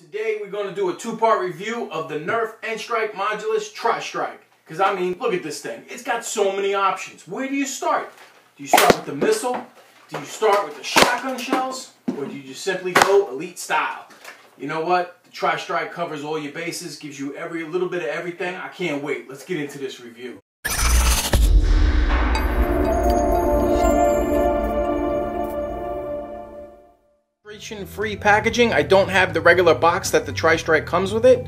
Today we're going to do a two-part review of the Nerf N-Strike Modulus Tri-Strike. Because I mean, look at this thing. It's got so many options. Where do you start? Do you start with the missile? Do you start with the shotgun shells? Or do you just simply go elite style? You know what? The Tri-Strike covers all your bases, gives you a little bit of everything. I can't wait. Let's get into this review. Free packaging. I don't have the regular box that the Tri-Strike comes with it.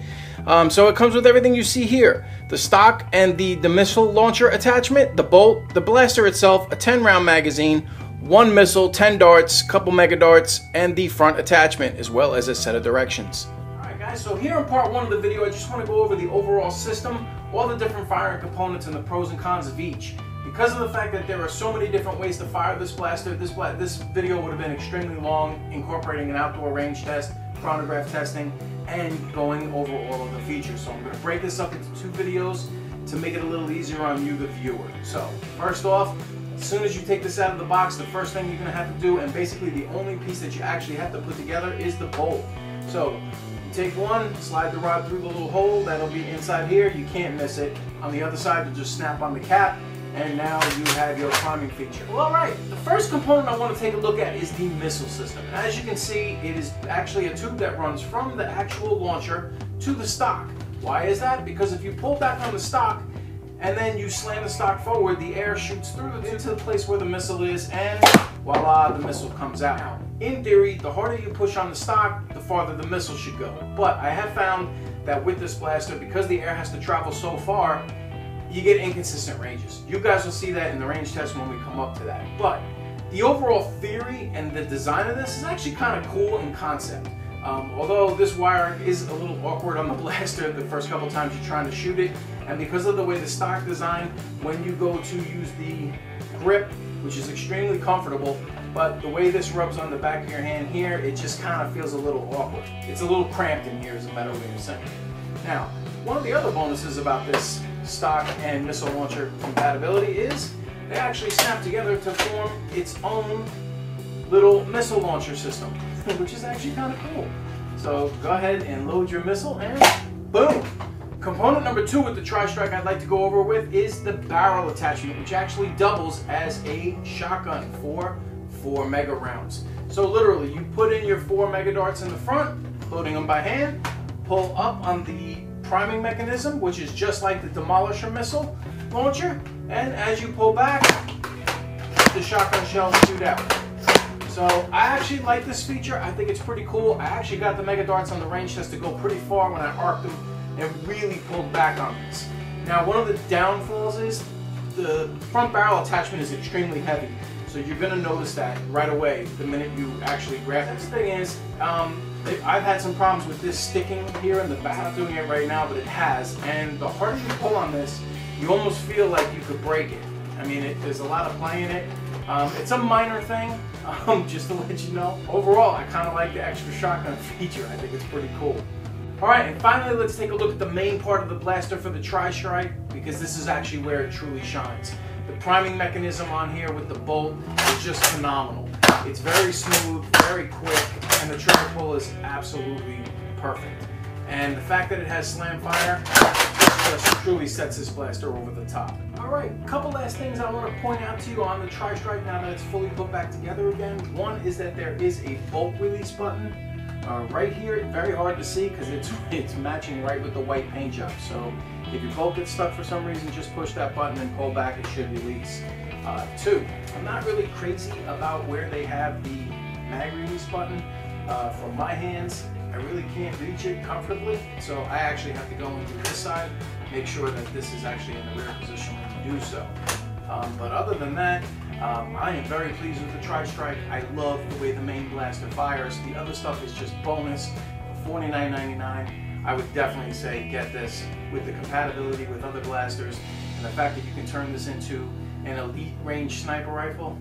So it comes with everything you see here. The stock and the missile launcher attachment, the bolt, the blaster itself, a 10-round magazine, one missile, 10 darts, couple mega darts, and the front attachment, as well as a set of directions. Alright guys, so here in part one of the video, I just want to go over the overall system, all the different firing components and the pros and cons of each. Because of the fact that there are so many different ways to fire this blaster, this video would have been extremely long, incorporating an outdoor range test, chronograph testing, and going over all of the features. So I'm going to break this up into two videos to make it a little easier on you, the viewer. So first off, as soon as you take this out of the box, the first thing you're going to have to do, and basically the only piece that you actually have to put together, is the bolt. So you take one, slide the rod through the little hole, that'll be inside here, you can't miss it. On the other side, you just snap on the cap, and now you have your priming feature. Well, alright, the first component I want to take a look at is the missile system. And as you can see, it is actually a tube that runs from the actual launcher to the stock. Why is that? Because if you pull back on the stock and then you slam the stock forward, the air shoots through into the place where the missile is, and voila, the missile comes out. Now, in theory, the harder you push on the stock, the farther the missile should go. But I have found that with this blaster, because the air has to travel so far, you get inconsistent ranges. You guys will see that in the range test when we come up to that. But the overall theory and the design of this is actually kind of cool in concept. Although this wire is a little awkward on the blaster the first couple times you're trying to shoot it, and because of the way the stock design, when you go to use the grip, which is extremely comfortable, but the way this rubs on the back of your hand here, it just kind of feels a little awkward. It's a little cramped in here is a better way of saying it. Now, one of the other bonuses about this stock and missile launcher compatibility is they actually snap together to form its own little missile launcher system, which is actually kind of cool. So go ahead and load your missile and boom! Component number two with the Tri-Strike I'd like to go over with is the barrel attachment, which actually doubles as a shotgun for 4 mega rounds. So literally, you put in your 4 mega darts in the front, loading them by hand, pull up on the priming mechanism, which is just like the demolisher missile launcher, and as you pull back, the shotgun shells shoot out. So I actually like this feature. I think it's pretty cool. I actually got the mega darts on the range test to go pretty far when I arced them and really pulled back on this. Now, one of the downfalls is the front barrel attachment is extremely heavy, so you're going to notice that right away the minute you actually grab it. The thing is, I've had some problems with this sticking here in the back. I'm not doing it right now, but it has. And the harder you pull on this, you almost feel like you could break it. I mean, there's a lot of play in it. It's a minor thing, just to let you know. Overall, I kind of like the extra shotgun feature. I think it's pretty cool. Alright, and finally, let's take a look at the main part of the blaster for the Tri-Strike, because this is actually where it truly shines. The priming mechanism on here with the bolt is just phenomenal. It's very smooth, very quick, and the trigger pull is absolutely perfect. And the fact that it has slam fire just truly sets this blaster over the top. Alright, a couple last things I want to point out to you on the Tri-Strike now that it's fully put back together again. One is that there is a bolt release button right here. Very hard to see because it's matching right with the white paint job. So if your bolt gets stuck for some reason, just push that button and pull back, it should release. Two, I'm not really crazy about where they have the mag release button. From my hands, I really can't reach it comfortably, so I actually have to go into this side, make sure that this is actually in the rear position when you do so. But other than that, I am very pleased with the Tri-Strike. I love the way the main blaster fires. The other stuff is just bonus. For $49.99, I would definitely say get this with the compatibility with other blasters, and the fact that you can turn this into an elite range sniper rifle.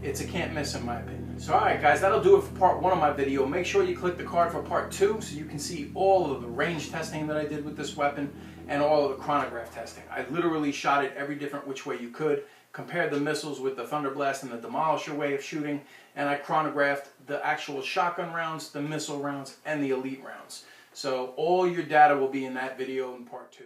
It's a can't miss in my opinion. So alright guys, that'll do it for part one of my video. Make sure you click the card for part two so you can see all of the range testing that I did with this weapon and all of the chronograph testing. I literally shot it every different which way you could. compared the missiles with the Thunder Blast and the Demolisher way of shooting, and I chronographed the actual shotgun rounds, the missile rounds, and the elite rounds. So all your data will be in that video in part 2.